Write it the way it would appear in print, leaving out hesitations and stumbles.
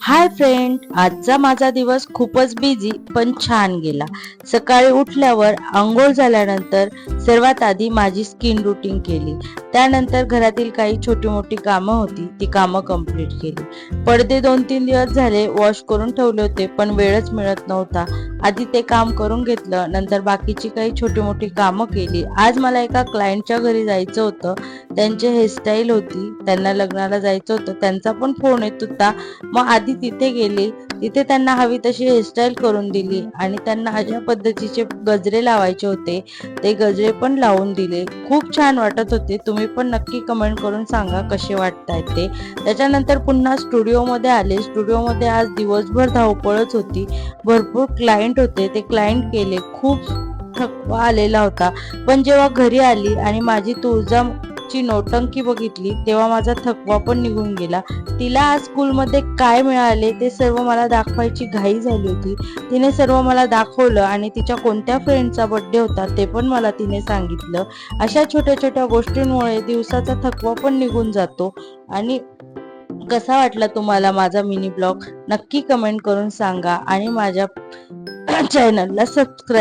Hi friend, आजचा माझा दिवस खूपच बिझी पण छान गेला. सकाळी उठल्यावर अंघोळ झाल्यानंतर सर्वात आधी माझी स्किन रुटीन केली. त्यानंतर घरातील काही छोटी मोठी कामं होती, ती कामं कंप्लीट केली. पडदे 2-3 दिवस झाले वॉश करून ठेवले होते, पण वेळच मिळत नव्हता. आधी ते काम करून घेतलं, नंतर बाकीची काही छोटी मोठी कामं केली. आज मला एका क्लायंटच्या घरी जायचं होतं. त्यांची हेअरस्टाईल होती, त्यांना लग्नाला जायचं होतं. त्यांचा पण फोन येत होता. मग आधी तिथे गेली, तिथे त्यांना हवी तशी हेअरस्टाईल करून दिली आणि त्यांना अशा पद्धतीचे गजरे लावायचे होते, ते गजरे पण लावून दिले. खूप छान वाटत होते. तुम्ही पण नक्की कमेंट करून सांगा कसे वाटतायत ते. त्याच्यानंतर पुन्हा स्टुडिओमध्ये आले. स्टुडिओमध्ये आज दिवसभर धावपळच होती. भरपूर क्लायंट होते, ते क्लायंट केले. खूप थकवा आलेला होता. पण जेव्हा घरी आली आणि माझी तुळजाची नौटंकी बघितली, तेव्हा माझा थकवा पण निघून गेला. तिला आज स्कूलमध्ये काय मिळाले ते सर्व मला दाखवायची घाई झाली होती. तिने सर्व मला दाखवलं आणि तिच्या कोणत्या फ्रेंडचा बर्थडे होता ते पण मला तिने सांगितलं. अशा छोट्या छोट्या गोष्टींमुळे दिवसाचा थकवा पण निघून जातो. आणि कसा वाटला तुम्हाला माझा मिनी ब्लॉग नक्की कमेंट करून सांगा आणि माझ्या चॅनलला सबस्क्राईब